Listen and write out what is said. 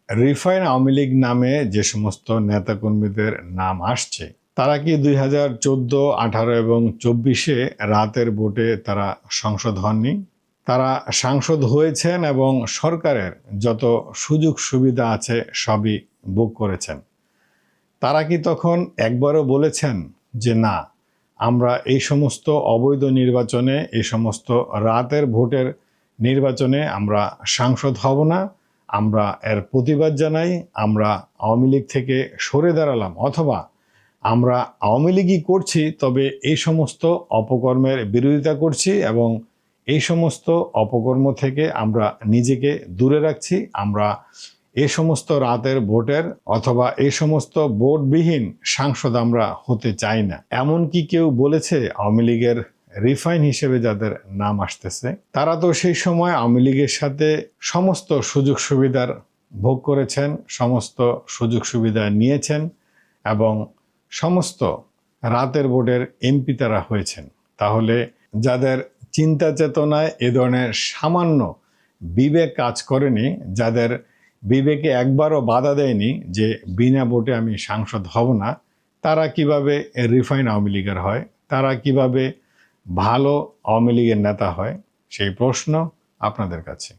Refine Awami League নামে যে সমস্ত নেতাকর্মীদের নাম আসছে, তারা কি 2014, 18 এবং 24-এ রাতের ভোটে তারা সংসদ হননি? তারা সাংসদ হয়েছেন এবং সরকারের যত সুযোগ সুবিধা আছে সবই ভোগ করেছেন। তারা কি তখন একবারও বলেছেন যে না, আমরা এই সমস্ত অবৈধ নির্বাচনে, এই সমস্ত রাতের ভোটের নির্বাচনে আমরা সাংসদ হব না, আমরা এর প্রতিবাদ জানাই, আমরা আওয়ামী লীগ থেকে সরে দাঁড়ালাম, অথবা আমরা আওয়ামী লীগই করছি তবে এই সমস্ত অপকর্মের বিরোধিতা করছি এবং এই সমস্ত অপকর্ম থেকে আমরা নিজেকে দূরে রাখছি, আমরা এই সমস্ত রাতের ভোটের অথবা এই সমস্ত ভোটবিহীন সাংসদ আমরা হতে চাই না, এমন কি কেউ বলেছে? আওয়ামী লীগের রিফাইন হিসেবে যাদের নাম আসতেছে, তারা তো সেই সময় আওয়ামী লীগের সাথে সমস্ত সুযোগ সুবিধার ভোগ করেছেন, সমস্ত সুযোগ সুবিধা নিয়েছেন এবং সমস্ত রাতের ভোটের এমপি তারা হয়েছেন। তাহলে যাদের চিন্তা চেতনায় এ ধরনের সামান্য বিবেক কাজ করেনি, যাদের বিবেকে একবারও বাধা দেয়নি যে বিনা ভোটে আমি সাংসদ হব না, তারা কিভাবে রিফাইন আওয়ামী লীগের হয়? তারা কিভাবে ভালো আওয়ামী লীগের নেতা হয়? সেই প্রশ্ন আপনাদের কাছে।